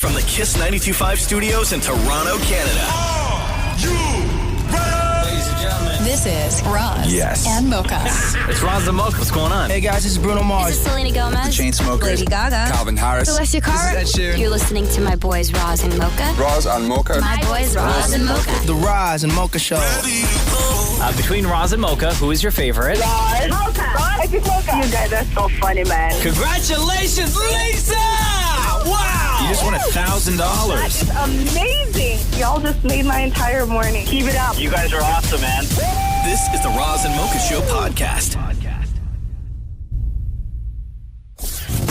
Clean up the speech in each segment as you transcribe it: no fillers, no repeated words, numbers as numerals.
From the Kiss 92.5 studios in Toronto, Canada. Are you ready? Ladies and gentlemen, this is Roz and Mocha. it's Roz Mocha. What's going on? Hey guys, this is Bruno Mars. This is Selena Gomez. The Chainsmokers. Lady Gaga. Calvin Harris. Celestia Cara. This is Ed Sheeran. You're listening to my boys Roz and Mocha. Roz and Mocha. My boys Roz and Mocha. The Roz and Mocha Show. Between Roz and Mocha, who is your favorite? Mocha. Mocha. You guys are so funny, man. Congratulations, Lisa! Wow! You just won $1,000. That is amazing. Y'all just made my entire morning. Keep it up. You guys are awesome, man. This is the Roz and Mocha Show podcast.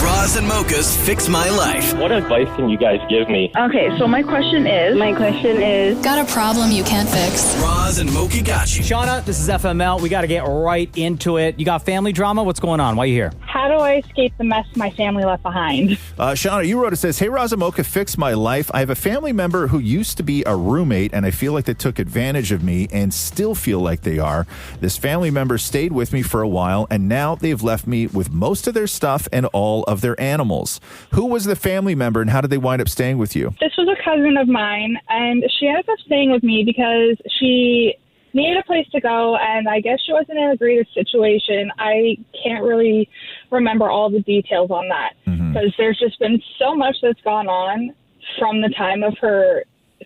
Roz and Mocha's Fix My Life. What advice can you guys give me? Okay, so my question is... Got a problem you can't fix? Roz and Mocha got you. Shauna, this is FML. We got to get right into it. You got family drama? What's going on? Why are you here? How do I escape the mess my family left behind? Shauna, you wrote, it says, "Hey, Roz and Mocha, fix my life. I have a family member who used to be a roommate, and I feel like they took advantage of me and still feel like they are. This family member stayed with me for a while, and now they've left me with most of their stuff and all of their animals. Who was the family member, and how did they wind up staying with you?" This was a cousin of mine, and she ended up staying with me because she needed a place to go, and I guess she wasn't in a great situation. I can't really remember all the details on that because there's just been so much that's gone on from the time of her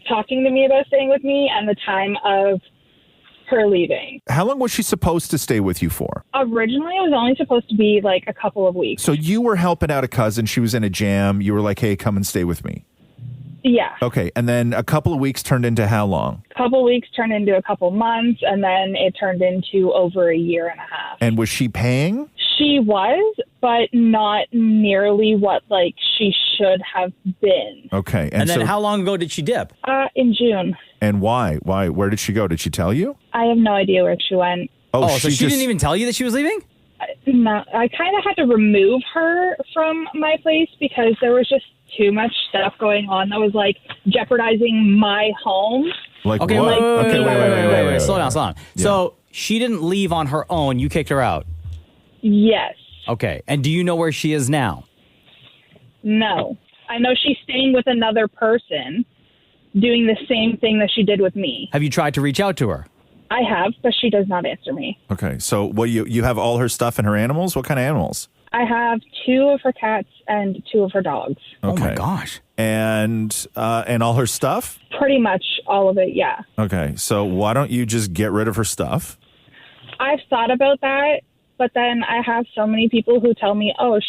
talking to me about staying with me and the time of her leaving. How long was she supposed to stay with you for? Originally, it was only supposed to be like a couple of weeks. So you were helping out a cousin. She was in a jam. You were like, "Hey, come and stay with me." Yeah. Okay. And then a couple of weeks turned into how long? A couple of weeks turned into a couple months, and then it turned into over a year and a half. And was she paying? She was, but not nearly what like she should have been. Okay. And then how long ago did she dip? In June. And why? Why? Where did she go? Did she tell you? I have no idea where she went. Oh, so she didn't even tell you that she was leaving? No, I kind of had to remove her from my place because there was just too much stuff going on that was like jeopardizing my home. Like okay, what? Wait. Slow down. Yeah. So she didn't leave on her own. You kicked her out. Yes. Okay. And do you know where she is now? No. I know she's staying with another person doing the same thing that she did with me. Have you tried to reach out to her? I have, but she does not answer me. Okay. So what you have all her stuff and her animals? What kind of animals? I have 2 of her cats and 2 of her dogs. Okay. Oh my gosh. And all her stuff? Pretty much all of it, yeah. Okay. So why don't you just get rid of her stuff? I've thought about that, but then I have so many people who tell me, "Oh,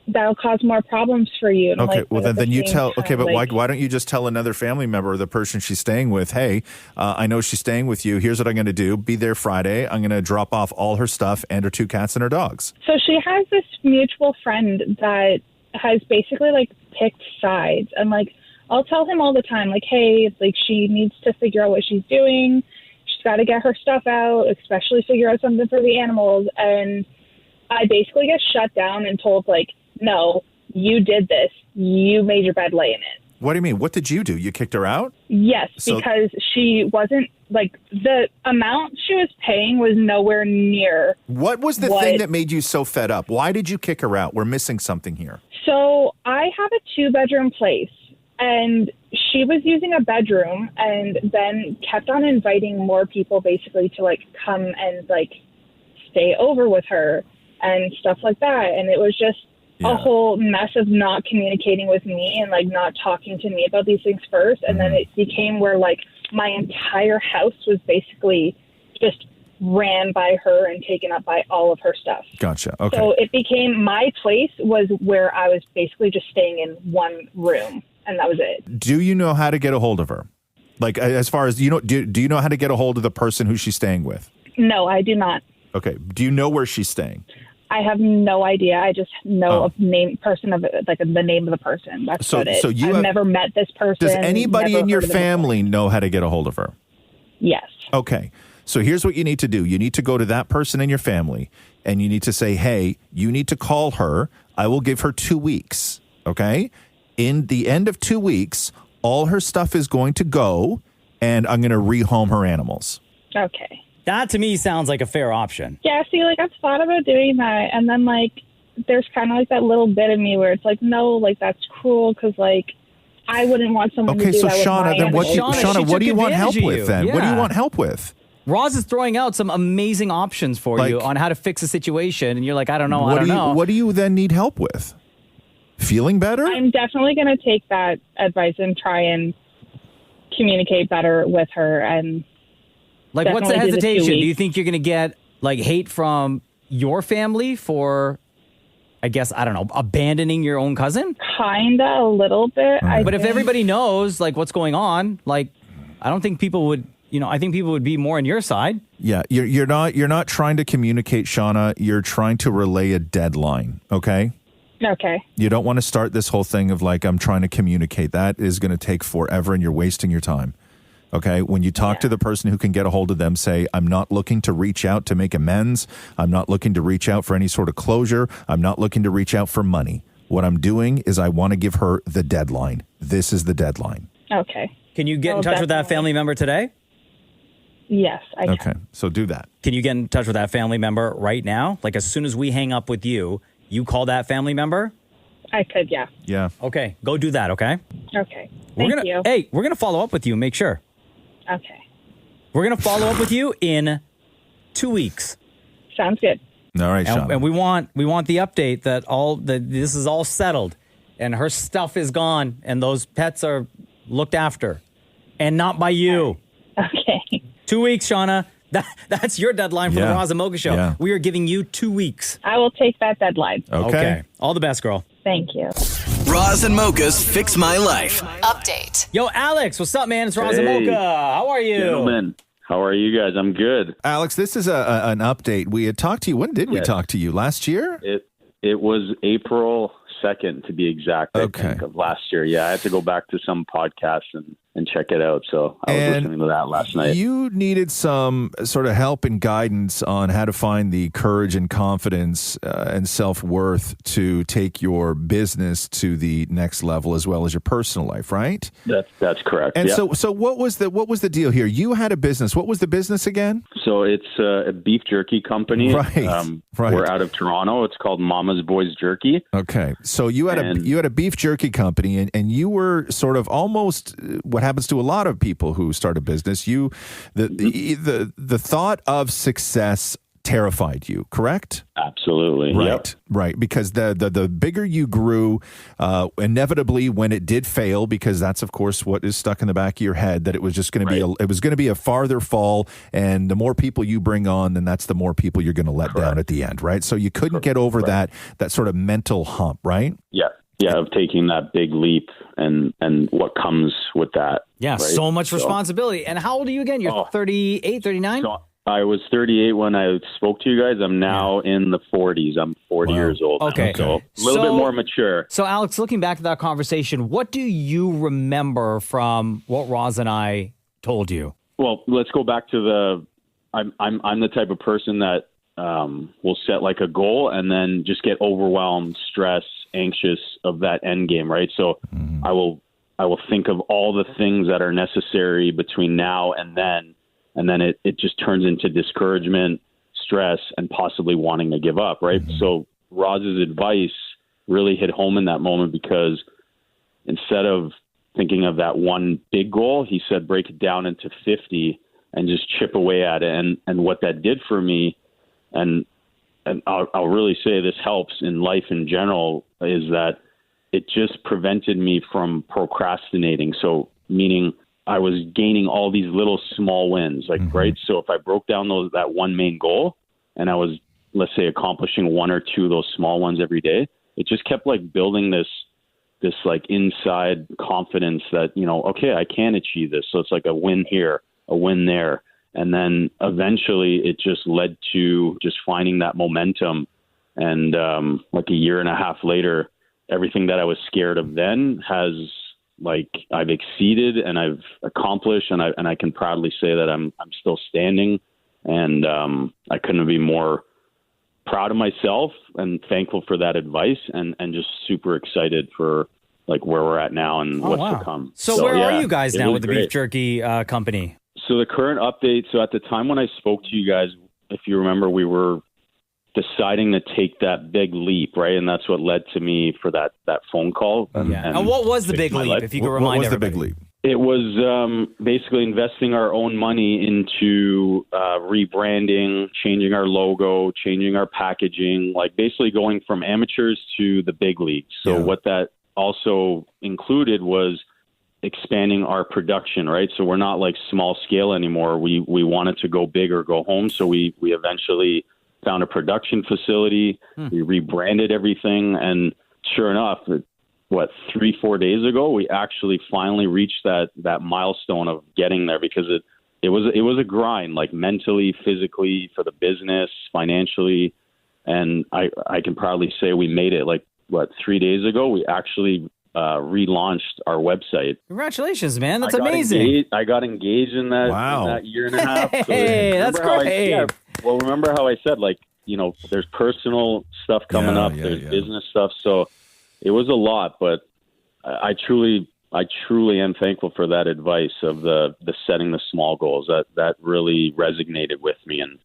that'll cause more problems for you." And okay, like, well then you tell. Okay, but like, why don't you just tell another family member or the person she's staying with, "Hey, I know she's staying with you. Here's what I'm going to do. Be there Friday. I'm going to drop off all her stuff and her 2 cats and her dogs." So she has this mutual friend that has basically like picked sides, and like I'll tell him all the time, like, "Hey, like she needs to figure out what she's doing. She's got to get her stuff out, especially figure out something for the animals." And I basically get shut down and told like, "No, you did this. You made your bed, lay in it." What do you mean? What did you do? You kicked her out? Yes, because she wasn't, like, the amount she was paying was nowhere near. What was the thing that made you so fed up? Why did you kick her out? We're missing something here. So I have a 2-bedroom place, and she was using a bedroom and then kept on inviting more people basically to, like, come and, like, stay over with her and stuff like that. And it was just a whole mess of not communicating with me and like not talking to me about these things first. And then it became where like my entire house was basically just ran by her and taken up by all of her stuff. Gotcha. Okay. So it became my place was where I was basically just staying in one room, and that was it. Do you know how to get a hold of her? Like as far as, do you know how to get a hold of the person who she's staying with? No, I do not. Okay. Do you know where she's staying? I have no idea. I just know of the name of the person. That's about it. I've never met this person. Does anybody in your family know how to get a hold of her? Yes. Okay. So here's what you need to do. You need to go to that person in your family and you need to say, hey, you need to call her. I will give her 2 weeks. Okay. In the end of 2 weeks, all her stuff is going to go and I'm going to rehome her animals. Okay. That to me sounds like a fair option. Yeah, see, like I've thought about doing that, and then like there's kind of like that little bit of me where it's like, no, like that's cruel because like I wouldn't want someone to do that with my Shauna, what do you want help with then? Yeah. What do you want help with? Roz is throwing out some amazing options for you on how to fix a situation, and you're like, I don't know. What do you then need help with? Feeling better? I'm definitely going to take that advice and try and communicate better with her. And like, what's the hesitation? Do you think you're going to get like hate from your family for, I guess, I don't know, abandoning your own cousin? Kinda, a little bit. But if everybody knows like what's going on, like, I don't think people would. I think people would be more on your side. Yeah, you're not trying to communicate, Shauna. You're trying to relay a deadline, okay? Okay. You don't want to start this whole thing of like, I'm trying to communicate. That is going to take forever and you're wasting your time, okay? When you talk to the person who can get a hold of them, say, I'm not looking to reach out to make amends. I'm not looking to reach out for any sort of closure. I'm not looking to reach out for money. What I'm doing is I want to give her the deadline. This is the deadline. Okay. Can you get in touch with that family member today? Yes, I can. Okay, so do that. Can you get in touch with that family member right now? Like as soon as we hang up with you, you call that family member? I could, yeah. Yeah. Okay, go do that, okay? Okay. Thank you. Hey, we're going to follow up with you and make sure. Okay. We're going to follow up with you in 2 weeks. Sounds good. All right, Shauna. And we want the update that this is all settled and her stuff is gone and those pets are looked after and not by you. Okay. 2 weeks, Shauna. That's your deadline for the Roz Mocha Show. Yeah. We are giving you 2 weeks. I will take that deadline. Okay. All the best, girl. Thank you. Roz and Mocha's Fix My Life. Update. Yo, Alex, what's up, man? It's Roz and Mocha. How are you? Gentlemen, how are you guys? I'm good. Alex, this is an update. We had talked to you. When did we talk to you? Last year? It was April 2nd, to be exact, I think, of last year. Yeah, I had to go back to some podcast and check it out. So I was listening to that last night. You needed some sort of help and guidance on how to find the courage and confidence and self-worth to take your business to the next level as well as your personal life, right? That's correct. And so what was the deal here? You had a business. What was the business again? So it's a beef jerky company. Right. We're out of Toronto. It's called Mama's Boys Jerky. Okay. So you had a beef jerky company and you were sort of almost what happens to a lot of people who start a business. The thought of success terrified you, correct? Absolutely. Right. Because the bigger you grew, inevitably when it did fail, because that's of course what is stuck in the back of your head, that it was just going to be a farther fall, and the more people you bring on, then that's the more people you're going to let down at the end, right? So you couldn't get over that sort of mental hump, right? Yeah, of taking that big leap and what comes with that. Yeah, right? so much responsibility. And how old are you again? You're 38, 39? So I was 38 when I spoke to you guys. I'm now in the 40s. I'm 40 years old. Okay. So a little bit more mature. So, Alex, looking back at that conversation, what do you remember from what Roz and I told you? Well, let's go back to I'm the type of person that will set like a goal and then just get overwhelmed, stressed, anxious of that end game, right? So I will think of all the things that are necessary between now and then it just turns into discouragement, stress, and possibly wanting to give up, right? So Roz's advice really hit home in that moment, because instead of thinking of that one big goal, he said break it down into 50 and just chip away at it. And what that did for me, and I'll really say this helps in life in general, is that it just prevented me from procrastinating. So meaning I was gaining all these little small wins, right? So if I broke down that one main goal and I was, let's say, accomplishing one or two of those small ones every day, it just kept like building this like inside confidence that, okay, I can achieve this. So it's like a win here, a win there. And then eventually it just led to just finding that momentum. And like a year and a half later, everything that I was scared of then has, like, I've exceeded and I've accomplished, and I can proudly say that I'm still standing. And I couldn't be more proud of myself and thankful for that advice, and just super excited for like where we're at now and what's to come. So where are you guys now with the beef jerky company? So the current update, so at the time when I spoke to you guys, if you remember, we were deciding to take that big leap, right? And that's what led to me for that phone call. And what was the big leap, if you could remind everybody? What was the big leap? It was basically investing our own money into rebranding, changing our logo, changing our packaging, like basically going from amateurs to the big leagues. So what that also included was expanding our production, right? So we're not like small scale anymore. We wanted to go big or go home. So we eventually found a production facility. We rebranded everything. And sure enough, 3-4 days ago, we actually finally reached that milestone of getting there, because it was a grind, like mentally, physically, for the business, financially. And I can proudly say we made it. Like 3 days ago, we actually relaunched our website. Congratulations, man. That's amazing. I got engaged in that year and a half. Hey, that's great. Remember how I said, like, there's personal stuff coming up, there's business stuff. So it was a lot, but I truly am thankful for that advice of the setting the small goals. That really resonated with me, and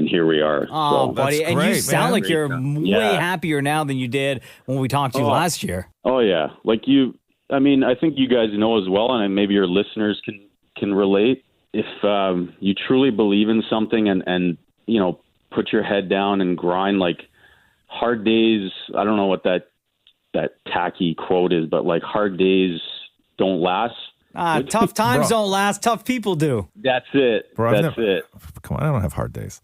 here we are. Oh, so, buddy, and you sound like you're way happier now than you did when we talked to you last year. Oh yeah, I think you guys know as well, and maybe your listeners can relate. If you truly believe in something and put your head down and grind, like hard days. I don't know what that tacky quote is, but like hard days don't last. Tough times don't last. Tough people do. That's it. Bro, That's it. Come on, I don't have hard days.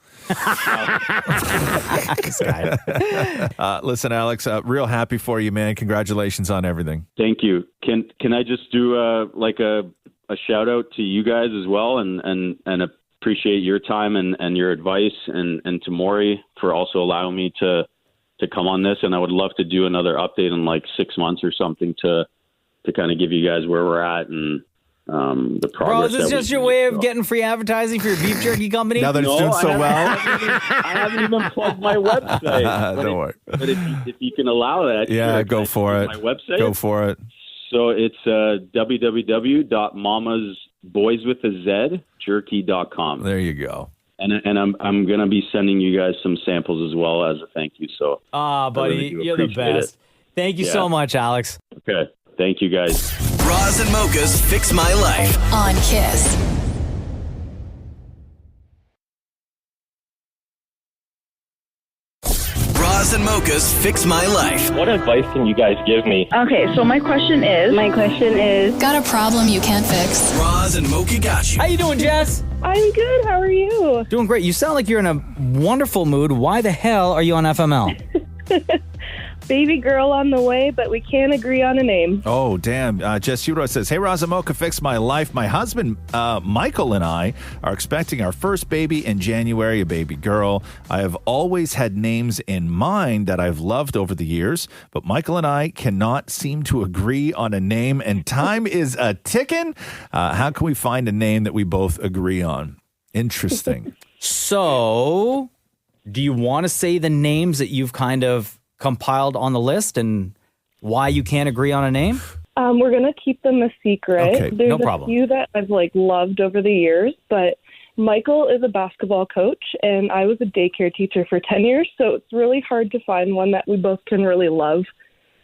Listen, Alex, real happy for you, man. Congratulations on everything. Thank you. Can I just do a shout out to you guys as well, and appreciate your time and your advice, and to Maury for also allowing me to come on this. And I would love to do another update in like 6 months or something to kind of give you guys where we're at and the progress. Bro, is this just your way of getting free advertising for your beef jerky company? Now that it's doing so well. I haven't even plugged my website. Don't worry. But if you can allow that. Yeah, go for it. My website. Go for it. So it's www.mamasboyswithaz jerky.com. There you go. And I'm going to be sending you guys some samples as well as a thank you. So, buddy, you're the best. Thank you so much, Alex. Okay. Thank you, guys. Roz and Mocha's Fix My Life on Kiss. Roz and Mocha's Fix My Life. What advice can you guys give me? Okay, so my question is, got a problem you can't fix? Roz and Mocha got you. How you doing, Jess? I'm good. How are you? Doing great. You sound like you're in a wonderful mood. Why the hell are you on FML? Baby girl on the way, but we can't agree on a name. Oh, damn. Jess Udro says, hey, Roz and Mocha, fix my life. My husband, Michael, and I are expecting our first baby in January, a baby girl. I have always had names in mind that I've loved over the years, but Michael and I cannot seem to agree on a name, and time is a ticking. How can we find a name that we both agree on? Interesting. So, do you want to say the names that you've kind of compiled on the list and why you can't agree on a name? We're going to keep them a secret. Okay, There's no problem. a few that I've loved over the years, but Michael is a basketball coach and I was a daycare teacher for 10 years. So it's really hard to find one that we both can really love.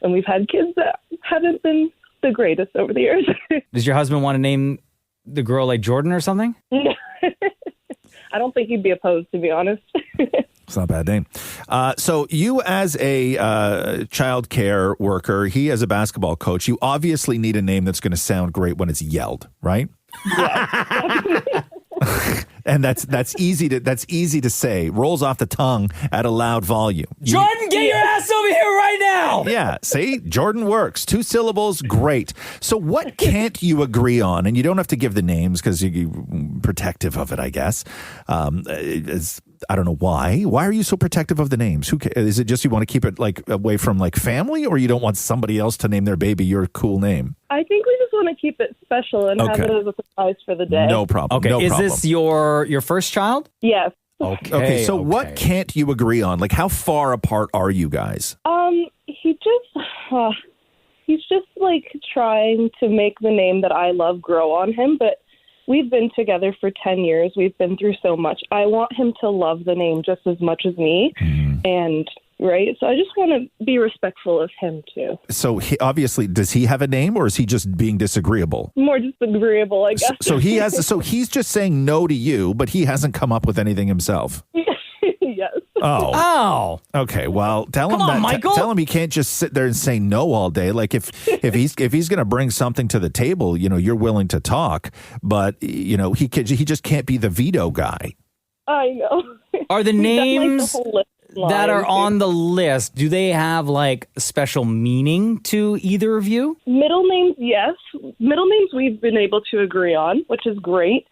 And we've had kids that haven't been the greatest over the years. Does your husband want to name the girl like Jordan or something? I don't think he'd be opposed, to be honest. It's not a bad name. So you as a child care worker, he as a basketball coach, you obviously need a name that's going to sound great when it's yelled, right? Yeah. And that's easy to say. Rolls off the tongue at a loud volume. Jordan, get your ass over here right now. Yeah, see? Jordan works. 2 syllables, great. So what can't you agree on? And you don't have to give the names because you're protective of it, I guess. I don't know why. Why are you so protective of the names? Is it just you want to keep it away from family, or you don't want somebody else to name their baby your cool name? I think we just want to keep it special and have it as a surprise for the day. No problem. Okay, no is problem. this your first child? Yes. Okay, so what can't you agree on? How far apart are you guys? He's just trying to make the name that I love grow on him, but we've been together for 10 years. We've been through so much. I want him to love the name just as much as me. And right, so I just want to be respectful of him too. So obviously, does he have a name, or is he just being disagreeable? More disagreeable, I guess. So he's just saying no to you, but he hasn't come up with anything himself. Yes. Oh. Okay. Well, tell him that. Michael. Tell him he can't just sit there and say no all day. Like if he's going to bring something to the table, you're willing to talk, but he just can't be the veto guy. I know. Are the He's got, names the whole list of that are lines. on the list, do they have like special meaning to either of you? Middle names, yes. Middle names we've been able to agree on, which is great.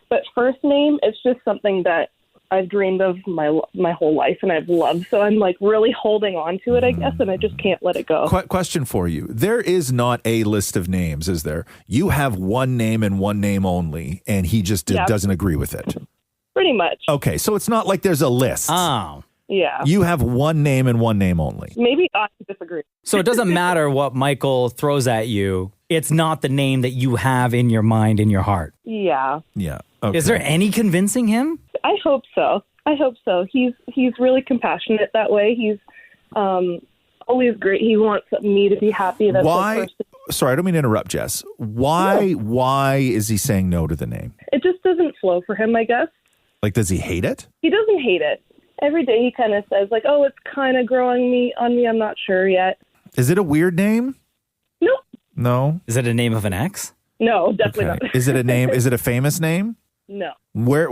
But first name, it's just something that I've dreamed of my whole life and I've loved. So I'm like really holding on to it, I guess, and I just can't let it go. Question for you. There is not a list of names, is there? You have one name and one name only, and he just doesn't agree with it. Pretty much. Okay, so it's not like there's a list. Oh. Yeah. You have one name and one name only. Maybe I disagree. So it doesn't matter what Michael throws at you. It's not the name that you have in your mind, in your heart. Yeah. Yeah. Okay. Is there any convincing him? I hope so. He's really compassionate that way. He's always great. He wants me to be happy. That's Why? Sorry, I don't mean to interrupt, Jess. Why is he saying no to the name? It just doesn't flow for him, I guess. Like, does he hate it? He doesn't hate it. Every day he kind of says, like, oh, it's kind of growing on me. I'm not sure yet. Is it a weird name? Nope. No. Is it a name of an ex? No, definitely not. Is it a name? Is it a famous name? No.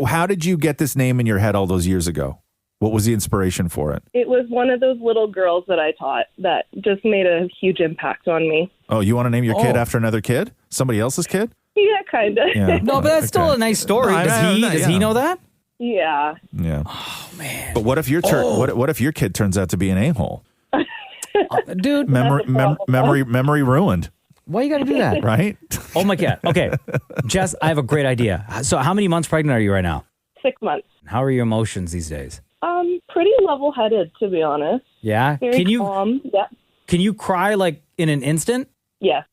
How did you get this name in your head all those years ago? What was the inspiration for it? It was one of those little girls that I taught that just made a huge impact on me. Oh, you want to name your kid after another kid? Somebody else's kid? Yeah, kind of. Yeah. No, but that's still a nice story. Does he know that? Yeah. Yeah. Oh man. But what if what if your kid turns out to be an a-hole? Dude, memory ruined. Why you got to do that? Right? Oh my God. Okay. Jess, I have a great idea. So how many months pregnant are you right now? 6 months. How are your emotions these days? Pretty level-headed, to be honest. Yeah. Very calm. Yeah. Can you cry like in an instant? Yeah.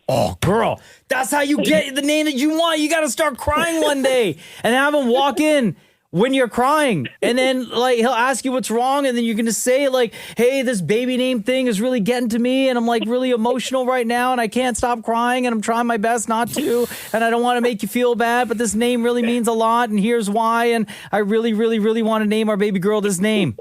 Oh, girl, that's how you get the name that you want. You got to start crying one day and have him walk in when you're crying. And then like he'll ask you what's wrong. And then you're going to say like, hey, this baby name thing is really getting to me. And I'm like really emotional right now. And I can't stop crying. And I'm trying my best not to. And I don't want to make you feel bad. But this name really means a lot. And here's why. And I really, really, really want to name our baby girl this name.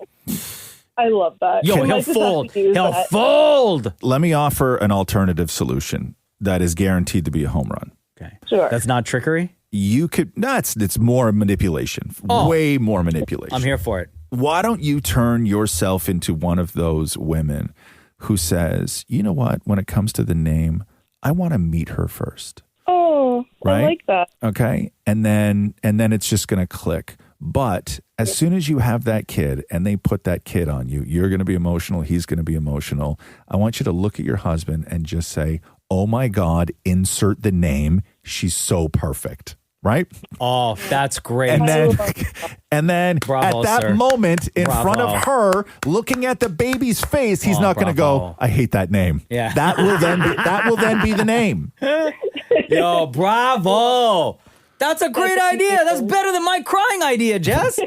I love that. Yo, he'll fold. He'll fold. Let me offer an alternative solution that is guaranteed to be a home run. Okay. Sure. That's not trickery? You could, it's more manipulation. Way more manipulation. I'm here for it. Why don't you turn yourself into one of those women who says, you know what, when it comes to the name, I want to meet her first. Oh, right? I like that. Okay. And then it's just going to click. But as soon as you have that kid and they put that kid on you, you're going to be emotional. He's going to be emotional. I want you to look at your husband and just say, oh my God, insert the name. She's so perfect. Right? Oh, that's great. And then Bravo, at that sir. moment in Bravo. front of her, looking at the baby's face, he's not going to go, I hate that name. Yeah. That will then be the name. Yo, bravo. That's a great idea. That's better than my crying idea, Jess.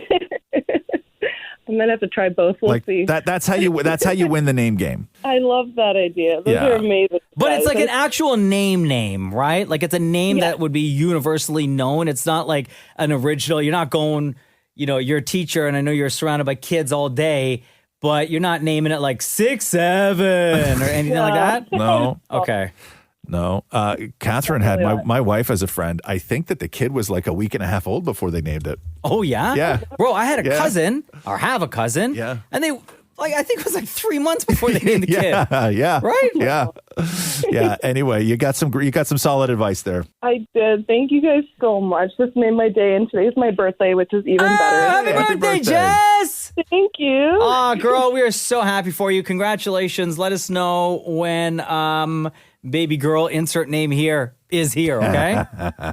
I'm gonna have to try both. We'll see. That's how you win the name game. I love that idea. Those are amazing. But it's like an actual name, right? Like it's a name that would be universally known. It's not like an original. You're not going, you're a teacher and I know you're surrounded by kids all day, but you're not naming it like 6'7" or anything like that? No. Okay. No. Catherine had my wife as a friend. I think that the kid was like a week and a half old before they named it. Oh, yeah? Yeah. Bro, I had a cousin, or have a cousin. Yeah. And they, I think it was like 3 months before they named the kid. Yeah. Right? Yeah. Yeah. Anyway, you got some solid advice there. I did. Thank you guys so much. This made my day, and today's my birthday, which is even better. Happy birthday, Jess! Thank you. Oh, girl, we are so happy for you. Congratulations. Let us know when baby girl, insert name here, is here, okay?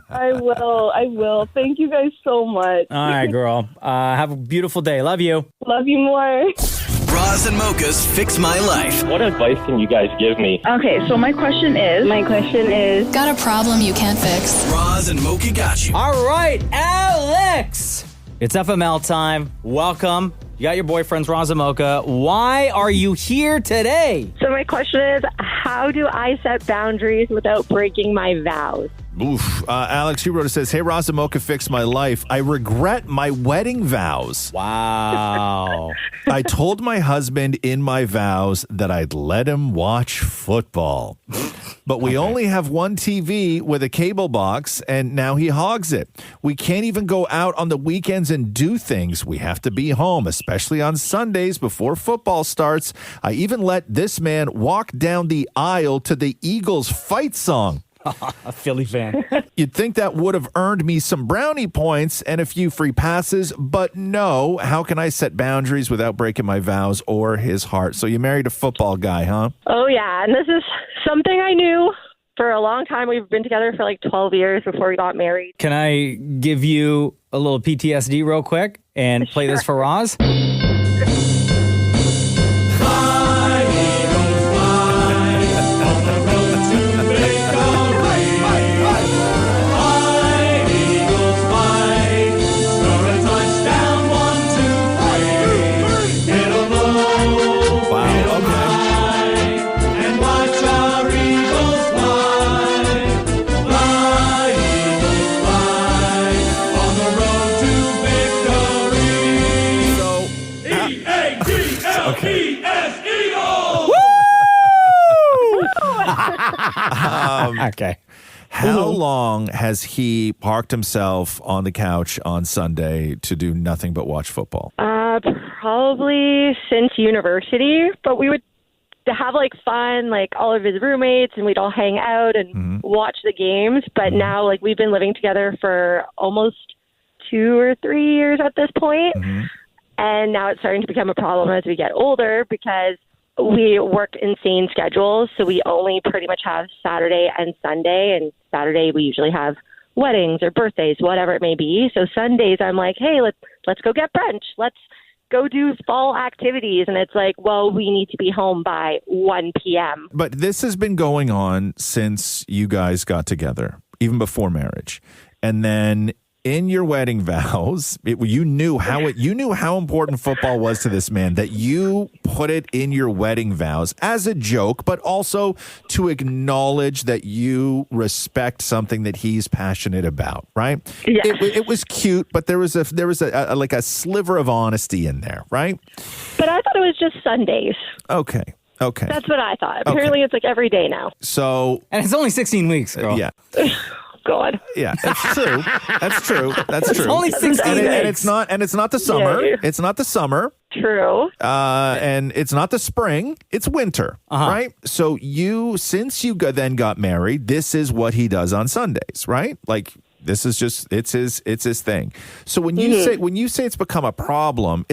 I will. Thank you guys so much. All right, girl. Have a beautiful day. Love you. Love you more. Roz and Mocha's Fix My Life. What advice can you guys give me? Okay, so my question is, got a problem you can't fix? Roz and Mocha got you. All right, Alex. It's FML time. Welcome. You got your boyfriends, Roz and Mocha. Why are you here today? So my question is, how do I set boundaries without breaking my vows? Oof. Alex, you wrote it, says, hey, Roz and Mocha fixed my life. I regret my wedding vows. Wow. I told my husband in my vows that I'd let him watch football. But we only have one TV with a cable box, and now he hogs it. We can't even go out on the weekends and do things. We have to be home, especially on Sundays before football starts. I even let this man walk down the aisle to the Eagles fight song. A Philly fan. You'd think that would have earned me some brownie points and a few free passes, but no. How can I set boundaries without breaking my vows or his heart? So you married a football guy, huh? Oh, yeah. And this is something I knew for a long time. We've been together for like 12 years before we got married. Can I give you a little PTSD real quick and play this for Roz? Okay. How long has he parked himself on the couch on Sunday to do nothing but watch football? Probably since university, but we would have like fun, like all of his roommates, and we'd all hang out and watch the games. But now, like, we've been living together for almost 2 or 3 years at this point. And now it's starting to become a problem as we get older because we work insane schedules, so we only pretty much have Saturday and Sunday, and Saturday we usually have weddings or birthdays, whatever it may be. So Sundays I'm like, hey, let's go get brunch. Let's go do fall activities. And it's like, well, we need to be home by 1 p.m. But this has been going on since you guys got together, even before marriage. And then in your wedding vows, you knew how important football was to this man, that you put it in your wedding vows as a joke, but also to acknowledge that you respect something that he's passionate about, right? Yeah. It was cute, but there was a like a sliver of honesty in there, right? But I thought it was just Sundays. Okay. That's what I thought. Apparently it's like every day now. So, and it's only 16 weeks, girl. Yeah. God. Yeah, that's true. That's true. It's only 16 weeks. And it's not the summer. Yeah. It's not the summer. True. And it's not the spring. It's winter, right? So since you then got married, this is what he does on Sundays, right? Like, this is just it's his thing. So when you say it's become a problem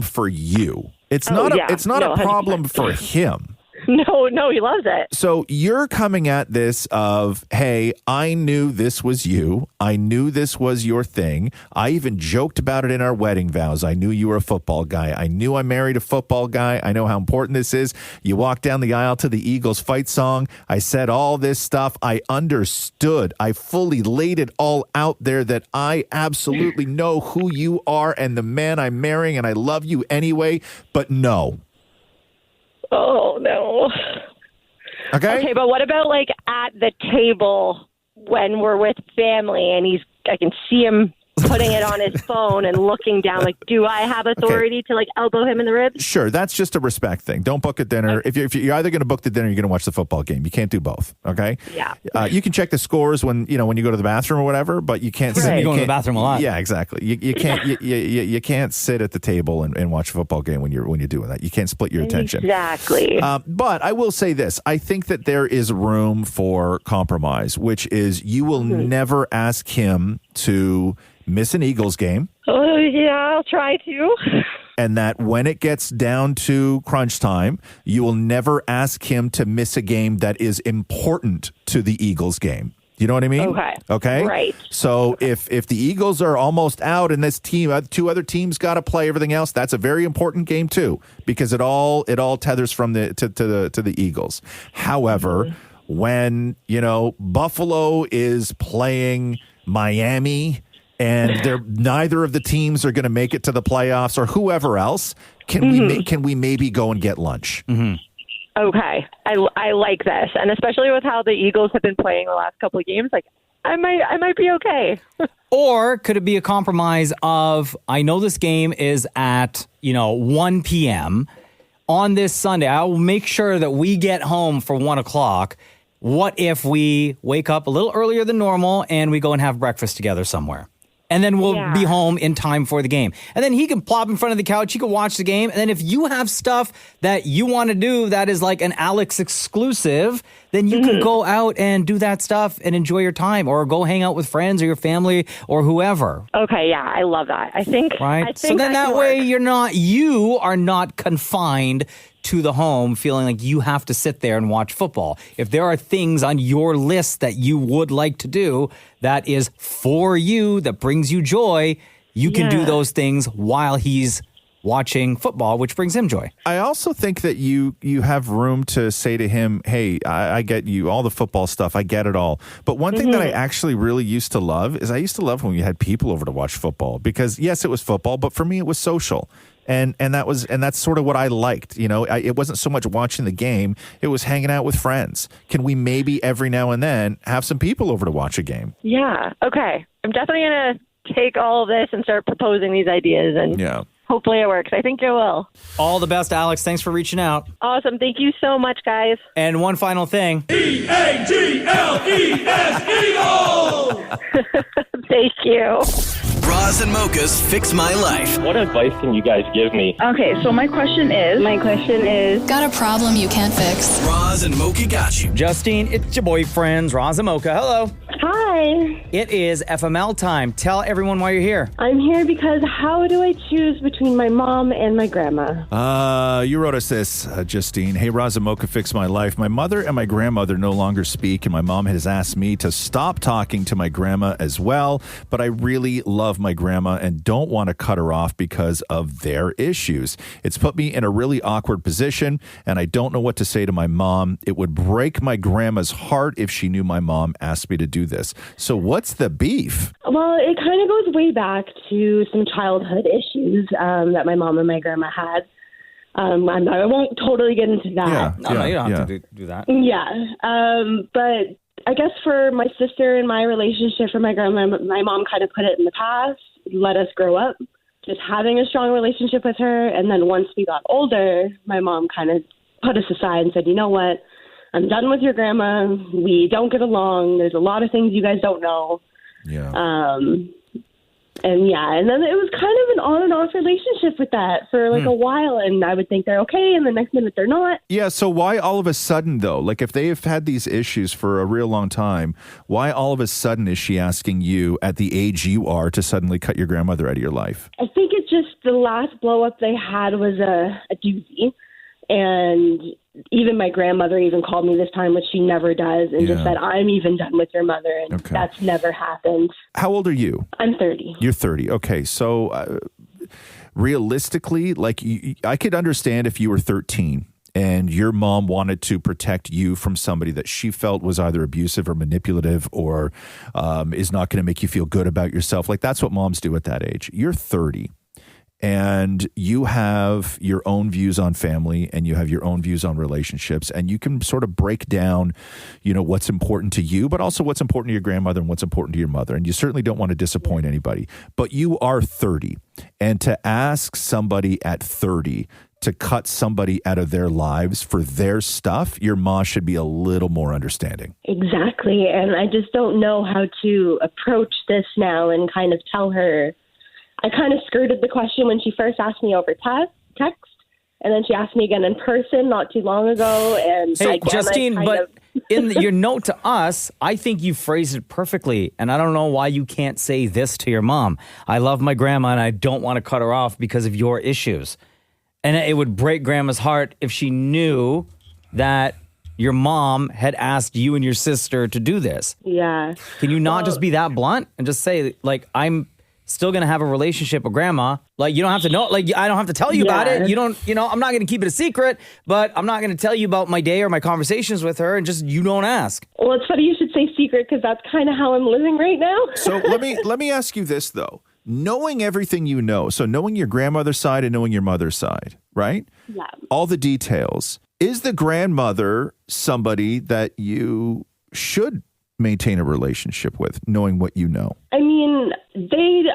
for you. It's not a problem 100%. For him. No, he loves it. So you're coming at this of, hey, I knew this was you. I knew this was your thing. I even joked about it in our wedding vows. I knew you were a football guy. I knew I married a football guy. I know how important this is. You walked down the aisle to the Eagles fight song. I said all this stuff. I understood. I fully laid it all out there that I absolutely know who you are and the man I'm marrying, and I love you anyway. But no. Oh, no. Okay, but what about, like, at the table when we're with family and I can see him putting it on his phone and looking down? Like, do I have authority to, like, elbow him in the ribs? Sure, that's just a respect thing. Don't book a dinner. Okay. If you're either going to book the dinner, you're going to watch the football game. You can't do both, okay? Yeah. You can check the scores when you go to the bathroom or whatever, but you can't. You go to the bathroom a lot. Yeah, exactly. You can't. you can't sit at the table and watch a football game when you're doing that. You can't split your attention. Exactly. But I will say this: I think that there is room for compromise, which is you will never ask him to miss an Eagles game. Oh, yeah, I'll try to. And that when it gets down to crunch time, you will never ask him to miss a game that is important to the Eagles game. You know what I mean? Okay. Right. So if the Eagles are almost out and this team, 2 other teams got to play everything else, that's a very important game too, because it all tethers from to the Eagles. However, when Buffalo is playing Miami and neither of the teams are going to make it to the playoffs or whoever else, can we maybe go and get lunch? Okay. I like this. And especially with how the Eagles have been playing the last couple of games, like I might be okay. Or could it be a compromise of, I know this game is at, 1 p.m. on this Sunday. I will make sure that we get home for 1 o'clock. What if we wake up a little earlier than normal and we go and have breakfast together somewhere? And then we'll be home in time for the game. And then he can plop in front of the couch. He can watch the game. And then if you have stuff that you want to do that is like an Alex exclusive, then you can go out and do that stuff and enjoy your time, or go hang out with friends or your family or whoever. Okay, yeah, I love that. I think so then that way you are not confined to the home feeling like you have to sit there and watch football. If there are things on your list that you would like to do that is for you, that brings you joy, you can do those things while he's watching football, which brings him joy. I also think that you have room to say to him, hey, I get you, all the football stuff, I get it all. But one thing that I actually really used to love is I used to love when we had people over to watch football, because yes, it was football, but for me it was social. And that's sort of what I liked. It wasn't so much watching the game, it was hanging out with friends. Can we maybe every now and then have some people over to watch a game? Yeah. Okay. I'm definitely going to take all of this and start proposing these ideas, and hopefully it works. I think it will. All the best, Alex. Thanks for reaching out. Awesome. Thank you so much, guys. And one final thing. EAGLES Eagles! Thank you. Roz and Mocha's Fix My Life. What advice can you guys give me? Okay, so my question is... Got a problem you can't fix? Roz and Mocha got you. Justine, it's your boyfriends, Roz and Mocha. Hello. Hi. It is FML time. Tell everyone why you're here. I'm here because how do I choose between my mom and my grandma? You wrote us this, Justine. Hey, Roz and Mocha, Fix My Life. My mother and my grandmother no longer speak, and my mom has asked me to stop talking to my grandma as well, but I really love my grandma and don't want to cut her off because of their issues. It's put me in a really awkward position, and I don't know what to say to my mom. It would break my grandma's heart if she knew my mom asked me to do this. So what's the beef? Well, it kind of goes way back to some childhood issues that my mom and my grandma had. I won't totally get into that. No, you don't have to do that. Yeah. But I guess for my sister and my relationship for my grandma, my mom kind of put it in the past, let us grow up, just having a strong relationship with her. And then once we got older, my mom kind of put us aside and said, you know what? I'm done with your grandma. We don't get along. There's a lot of things you guys don't know. Yeah. And then it was kind of an on and off relationship with that for like a while. And I would think they're okay, and the next minute they're not. Yeah, so why all of a sudden, though? Like, if they have had these issues for a real long time, why all of a sudden is she asking you, at the age you are, to suddenly cut your grandmother out of your life? I think it's just the last blow up they had was a doozy. And even my grandmother even called me this time, which she never does, and just said, I'm even done with your mother. And that's never happened. How old are you? I'm 30. You're 30. Okay. So realistically, like, I could understand if you were 13 and your mom wanted to protect you from somebody that she felt was either abusive or manipulative or is not going to make you feel good about yourself. Like, that's what moms do at that age. You're 30. And you have your own views on family, and you have your own views on relationships, and you can sort of break down, what's important to you, but also what's important to your grandmother and what's important to your mother. And you certainly don't want to disappoint anybody, but you are 30. And to ask somebody at 30 to cut somebody out of their lives for their stuff, your mom should be a little more understanding. Exactly. And I just don't know how to approach this now and kind of tell her. I kind of skirted the question when she first asked me over text, and then she asked me again in person not too long ago. And hey, Justine, but in your note to us, I think you phrased it perfectly, and I don't know why you can't say this to your mom. I love my grandma, and I don't want to cut her off because of your issues. And it would break grandma's heart if she knew that your mom had asked you and your sister to do this. Yeah. Can you not just be that blunt and just say, like, I'm still going to have a relationship with grandma. Like, you don't have to know, like, I don't have to tell you about it. You don't, I'm not going to keep it a secret, but I'm not going to tell you about my day or my conversations with her, and just, you don't ask. Well, it's funny you should say secret, because that's kind of how I'm living right now. So let me ask you this, though. Knowing everything you know, so knowing your grandmother's side and knowing your mother's side, right? Yeah. All the details. Is the grandmother somebody that you should maintain a relationship with, knowing what you know? I mean,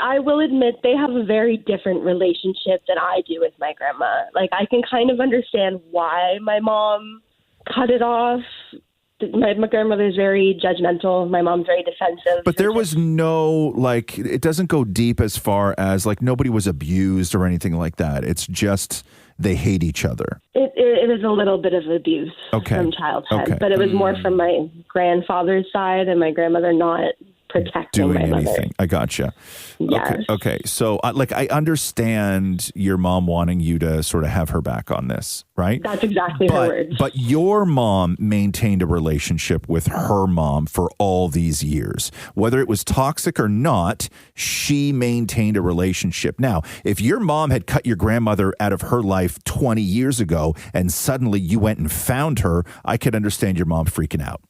I will admit, they have a very different relationship than I do with my grandma. Like, I can kind of understand why my mom cut it off. My grandmother is very judgmental. My mom's very defensive. But there was no, like, it doesn't go deep as far as, like, nobody was abused or anything like that. It's just they hate each other. It was a little bit of abuse from childhood, but it was more from my grandfather's side and my grandmother not protecting doing my mother. anything. I gotcha. Yes. Okay. So, I understand your mom wanting you to sort of have her back on this, right? That's exactly her words. But your mom maintained a relationship with her mom for all these years. Whether it was toxic or not, she maintained a relationship. Now, if your mom had cut your grandmother out of her life 20 years ago and suddenly you went and found her, I could understand your mom freaking out.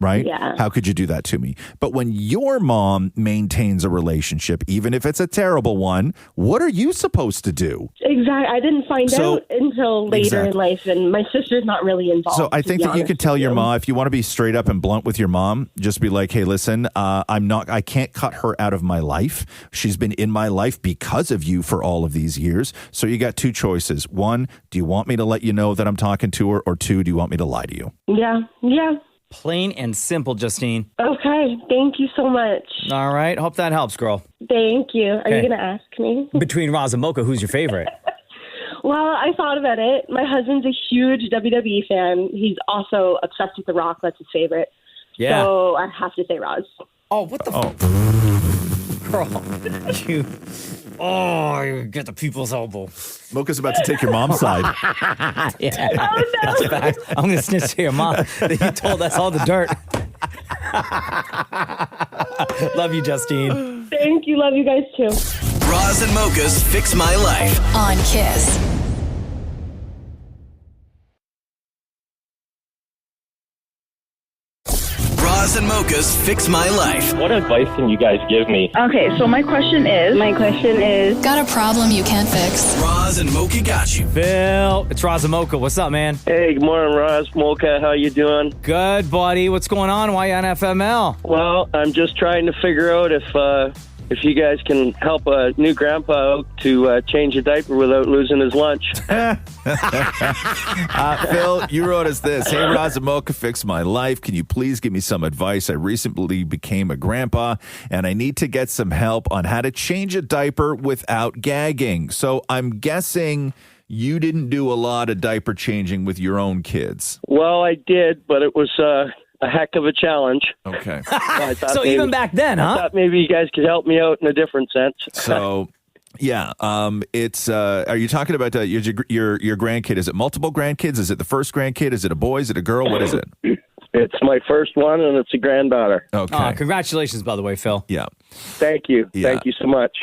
Right? Yeah. How could you do that to me? But when your mom maintains a relationship, even if it's a terrible one, what are you supposed to do? Exactly. I didn't find out until later in life, and my sister's not really involved. So I think that you can tell your mom, if you want to be straight up and blunt with your mom, just be like, hey, listen, I can't cut her out of my life. She's been in my life because of you for all of these years. So you got two choices. One, do you want me to let you know that I'm talking to her? Or two, do you want me to lie to you? Yeah. Plain and simple, Justine. Okay. Thank you so much. All right. Hope that helps, girl. Thank you. Are you Okay. going to ask me? Between Roz and Mocha, who's your favorite? Well, I thought about it. My husband's a huge WWE fan. He's also obsessed with The Rock. That's his favorite. Yeah. So I have to say Roz. Oh, what the girl? You get the people's elbow. Mocha's about to take your mom's side. Yeah. That's a fact. I'm going to snitch to your mom that you told us all the dirt. Love you, Justine. Thank you. Love you guys too. Roz and Mocha's Fix My Life. On Kiss. Roz and Mocha's Fix My Life. What advice can you guys give me? Okay, so my question is, Got a problem you can't fix? Roz and Mocha got you. Phil, it's Roz and Mocha. What's up, man? Hey, good morning, Roz Mocha. How you doing? Good, buddy. What's going on? Why you on FML? Well, I'm just trying to figure out if you guys can help a new grandpa out to change a diaper without losing his lunch. Phil, you wrote us this. Hey, Roz and Mocha, Fix My Life. Can you please give me some advice? I recently became a grandpa, and I need to get some help on how to change a diaper without gagging. So I'm guessing you didn't do a lot of diaper changing with your own kids. Well, I did, but it was a heck of a challenge. Okay. So even back then, I thought maybe you guys could help me out in a different sense. So, yeah, it's. Are you talking about your grandkid? Is it multiple grandkids? Is it the first grandkid? Is it a boy? Is it a girl? What is it? It's my first one, and it's a granddaughter. Okay. Congratulations, by the way, Phil. Yeah. Thank you. Yeah. Thank you so much.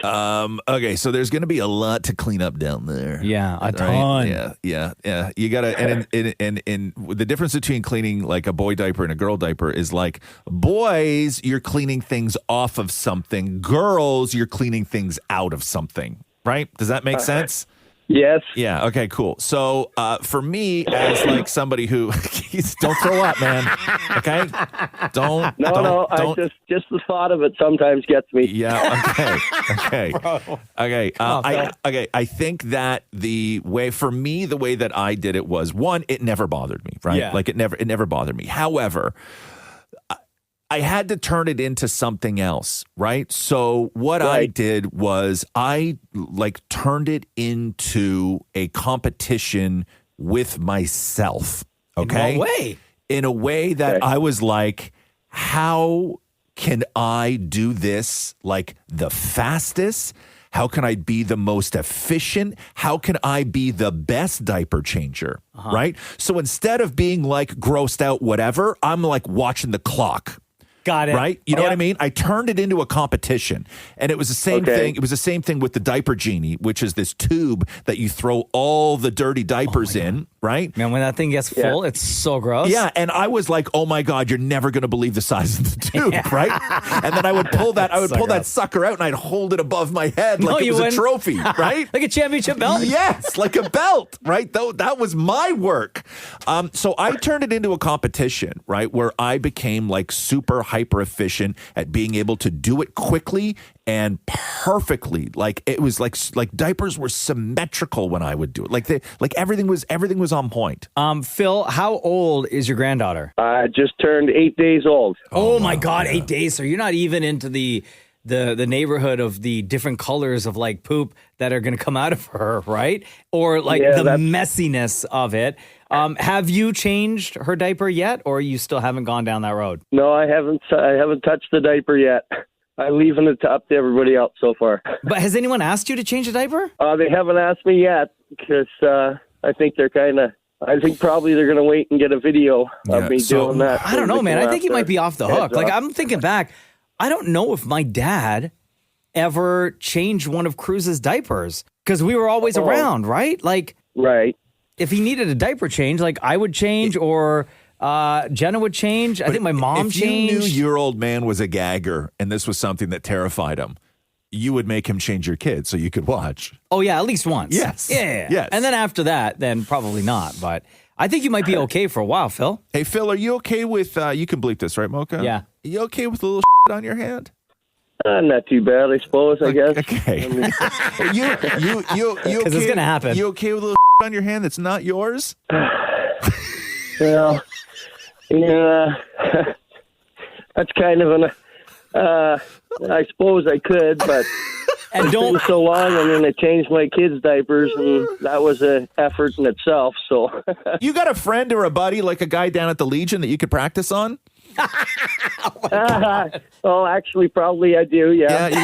Okay, so there's going to be a lot to clean up down there. Yeah, a Right? ton. Yeah. You got to, and the difference between cleaning like a boy diaper and a girl diaper is like boys, you're cleaning things off of something. Girls, you're cleaning things out of something. Right? Does that make sense? Yes. Yeah. Okay, cool. So for me, as like somebody who, don't throw up, man. Okay? No, just the thought of it sometimes gets me. Yeah. Okay. I think that the way that I did it was, one, it never bothered me, right? Yeah. Like it never bothered me. However, I had to turn it into something else, right? So what I did was I turned it into a competition with myself. Okay. In what way? In a way that I was like, how can I do this like the fastest? How can I be the most efficient? How can I be the best diaper changer? Right? So instead of being like grossed out, whatever, I'm like watching the clock. Got it. Right? You know what I mean? I turned it into a competition. And it was the same thing. It was the same thing with the diaper genie, which is this tube that you throw all the dirty diapers in, right? Man, when that thing gets full, it's so gross. Yeah, and I was like, "Oh my God, you're never going to believe the size of the tube," right? And then I would pull that, that sucker out, and I'd hold it above my head like it was a trophy, right? Like a championship belt. Yes, like a belt, right? Though that was my work. So I turned it into a competition, right, where I became like super hyper efficient at being able to do it quickly and perfectly. Like it was like diapers were symmetrical when I would do it. Like everything was on point. Phil, how old is your granddaughter? Just turned 8 days old. Oh my God, 8 days. So you're not even into the neighborhood of the different colors of like poop that are going to come out of her, right? Or like the messiness of it. Have you changed her diaper yet, or you still haven't gone down that road? No, I haven't. I haven't touched the diaper yet. I'm leaving it up to everybody else so far. But has anyone asked you to change the diaper? They haven't asked me yet because I think they're probably they're going to wait and get a video of me doing that. I don't know, man. I think you might be off the hook. Like, I'm thinking back. I don't know if my dad ever changed one of Cruz's diapers because we were always around, right? Like, right. If he needed a diaper change, like I would change or Jenna would change. I think my mom changed. If you knew your old man was a gagger and this was something that terrified him, you would make him change your kid so you could watch. Oh, yeah, at least once. Yes. Yeah. Yes. And then after that, then probably not. But I think you might be okay for a while, Phil. Hey, Phil, are you okay with, you can bleep this, right, Mocha? Yeah. Are you okay with a little on your hand? Not too bad, I suppose, I guess. Okay. I mean, you okay? Because it's going to happen. You okay with a little on your hand that's not yours? Well, that's kind of an, I suppose I could, but and don't it's been so long. I mean, I changed my kids' diapers, and that was an effort in itself. So, you got a friend or a buddy, like a guy down at the Legion, that you could practice on? Actually, probably I do. Yeah, you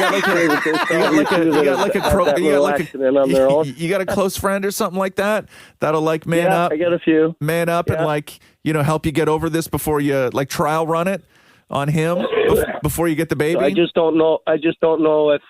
got a close friend or something like that that'll like man up. I got a few. Man up and like help you get over this before you like trial run it on him before you get the baby. So I just don't know. If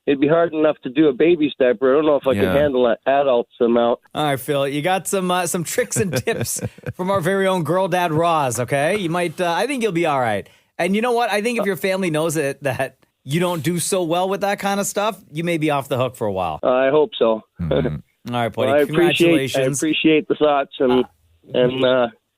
it'd be hard enough to do a baby's diaper. I don't know if I can handle an adult's amount. All right, Phil, you got some tricks and tips from our very own girl dad, Roz, okay? You might, I think you'll be all right. And you know what? I think if your family knows that you don't do so well with that kind of stuff, you may be off the hook for a while. I hope so. All right, buddy. Well, Congratulations. I appreciate the thoughts, and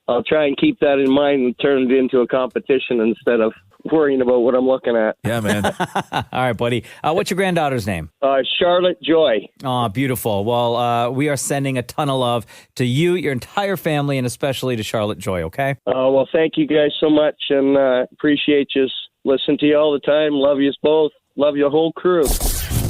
I'll try and keep that in mind and turn it into a competition instead of worrying about what I'm looking at. Yeah, man. All right, buddy. What's your granddaughter's name? Charlotte Joy. Oh, beautiful. Well, we are sending a ton of love to you, your entire family, and especially to Charlotte Joy, okay? Well, thank you guys so much, and appreciate you. Listen to you all the time. Love you both. Love your whole crew.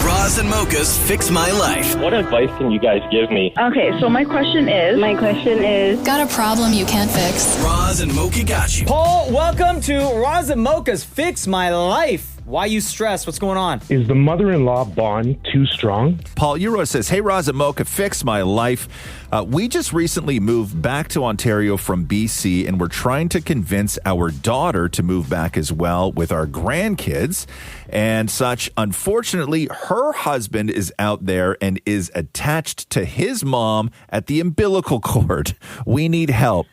Roz and Mocha's Fix My Life. What advice can you guys give me? Okay, so my question is... Got a problem you can't fix? Roz and Mocha got you. Paul, welcome to Roz and Mocha's Fix My Life. Why you stress? What's going on? Is the mother-in-law bond too strong? Paul Euro says, hey, Roz and Mocha, fix my life. We just recently moved back to Ontario from BC, and we're trying to convince our daughter to move back as well with our grandkids and such. Unfortunately, her husband is out there and is attached to his mom at the umbilical cord. We need help.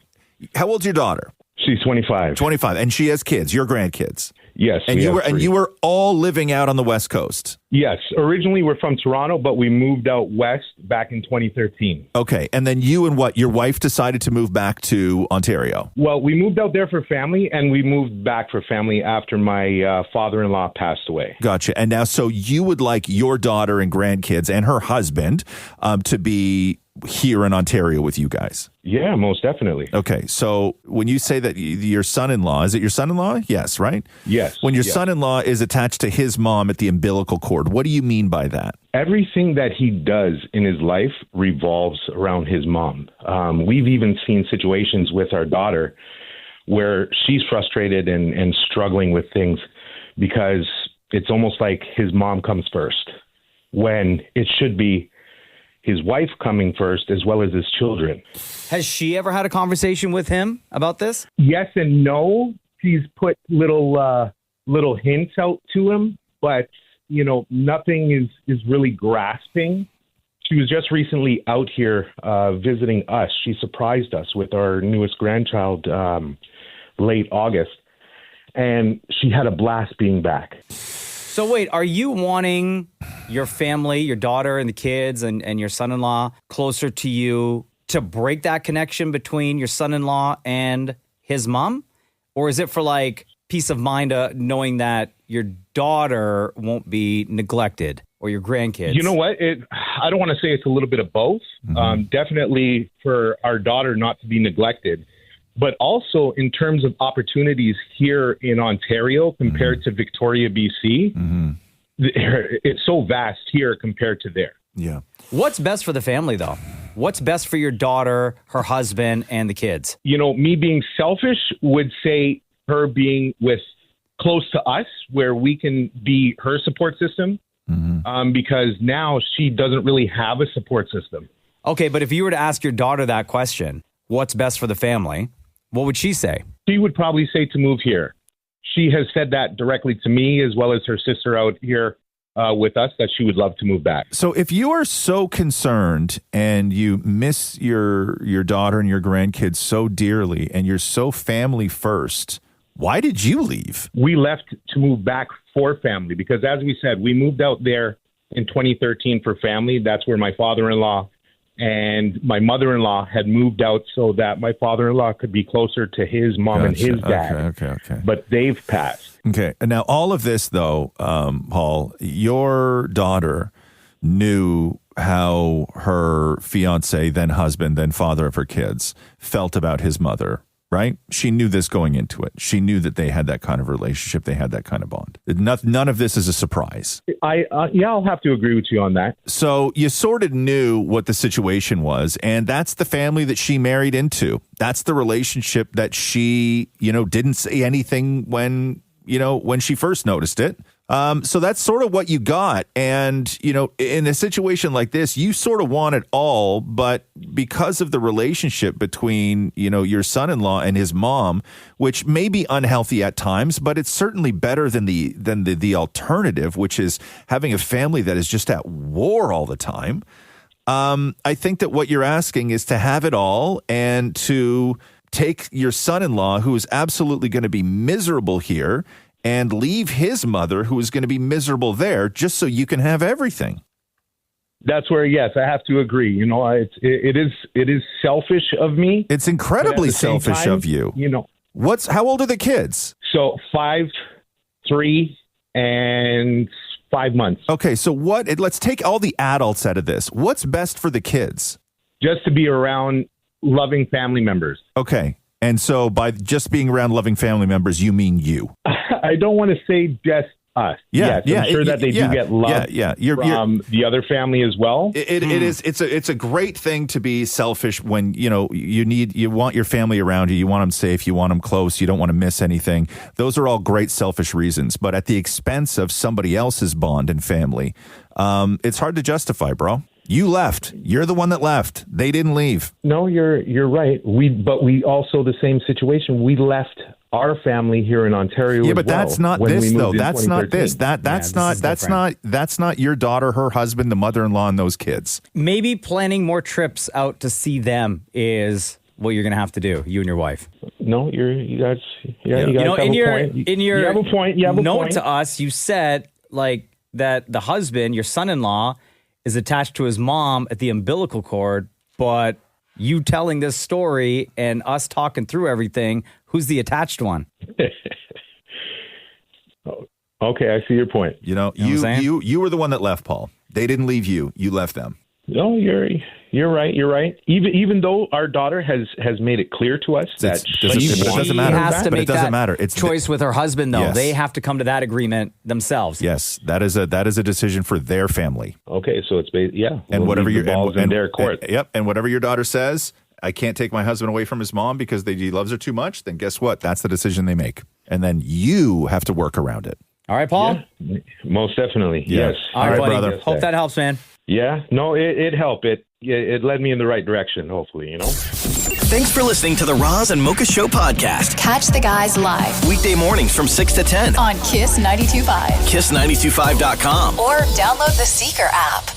How old's your daughter? She's 25. 25, and she has kids, your grandkids. Yes. And you were all living out on the West Coast. Yes. Originally, we're from Toronto, but we moved out west back in 2013. Okay. And then you and your wife decided to move back to Ontario? Well, we moved out there for family, and we moved back for family after my father-in-law passed away. Gotcha. And now, so you would like your daughter and grandkids and her husband to be here in Ontario with you guys? Yeah, most definitely. Okay. So when you say that your son-in-law, is it your son-in-law? Yes, right? Yes. When your son-in-law is attached to his mom at the umbilical cord, what do you mean by that? Everything that he does in his life revolves around his mom. We've even seen situations with our daughter where she's frustrated and struggling with things because it's almost like his mom comes first when it should be his wife coming first as well as his children. Has she ever had a conversation with him about this? Yes and no. she's put little hints out to him, but nothing is really grasping. She was just recently out here visiting us. She surprised us with our newest grandchild late August, and she had a blast being back. So wait, are you wanting your family, your daughter and the kids and your son-in-law closer to you to break that connection between your son-in-law and his mom? Or is it for like peace of mind knowing that your daughter won't be neglected or your grandkids? You know what? I don't want to say it's a little bit of both. Definitely for our daughter not to be neglected, but also in terms of opportunities here in Ontario compared to Victoria, BC, it's so vast here compared to there. Yeah. What's best for the family, though? What's best for your daughter, her husband, and the kids? Me being selfish would say her being close to us where we can be her support system, because now she doesn't really have a support system. Okay, but if you were to ask your daughter that question, what's best for the family, what would she say? She would probably say to move here. She has said that directly to me as well as her sister out here with us, that she would love to move back. So if you are so concerned and you miss your daughter and your grandkids so dearly and you're so family first, why did you leave? We left to move back for family because, as we said, we moved out there in 2013 for family. That's where my father-in-law and my mother-in-law had moved out so that my father-in-law could be closer to his mom and his dad. Okay. But they've passed. Okay. Now, all of this, though, Paul, your daughter knew how her fiance, then husband, then father of her kids, felt about his mother, right? She knew this going into it. She knew that they had that kind of relationship. They had that kind of bond. None of this is a surprise. I'll have to agree with you on that. So you sort of knew what the situation was, and that's the family that she married into. That's the relationship that she, didn't say anything when she first noticed it. So that's sort of what you got. And, in a situation like this, you sort of want it all, but because of the relationship between, your son-in-law and his mom, which may be unhealthy at times, but it's certainly better than the alternative, which is having a family that is just at war all the time. I think that what you're asking is to have it all and to take your son-in-law, who is absolutely going to be miserable here, and leave his mother, who is going to be miserable there, just so you can have everything. That's where, yes, I have to agree. It is selfish of me. It's incredibly selfish of you. How old are the kids? So 5, 3, and 5 months. Okay, so let's take all the adults out of this. What's best for the kids? Just to be around loving family members. Okay. And so by just being around loving family members, you mean you? I don't want to say just us. I'm sure that they do get love from the other family as well. It's a great thing to be selfish when, you want your family around you. You want them safe. You want them close. You don't want to miss anything. Those are all great selfish reasons. But at the expense of somebody else's bond and family, it's hard to justify, bro. You left. You're the one that left. They didn't leave. No, you're right. But we also the same situation. We left our family here in Ontario. Yeah, but that's not this though. That's not this. That's not your daughter, her husband, the mother-in-law, and those kids. Maybe planning more trips out to see them is what you're going to have to do, you and your wife. No, you guys have in your you have a point. You have a note point. to us, you said that the husband, your son-in-law, is attached to his mom at the umbilical cord, but you telling this story and us talking through everything, who's the attached one? Okay, I see your point. You were the one that left, Paul. They didn't leave you. You left them. No, you're right. You're right. Even though our daughter has made it clear to us that she doesn't matter. Has to but make it doesn't that matter. It's choice with her husband, though. Yes. They have to come to that agreement themselves. Yes, that is a decision for their family. Okay, so it's and whatever your in their court. And whatever your daughter says, I can't take my husband away from his mom because he loves her too much. Then guess what? That's the decision they make, and then you have to work around it. All right, Paul. Yeah, most definitely. Yeah. Yes. All right, buddy. brother. Hope that helps, man. Yeah. No, it helped. It led me in the right direction. Hopefully, Thanks for listening to the Roz and Mocha Show podcast. Catch the guys live Weekday mornings from 6 to 10 on Kiss 92.5. Kiss925.com. Or download the Seeker app.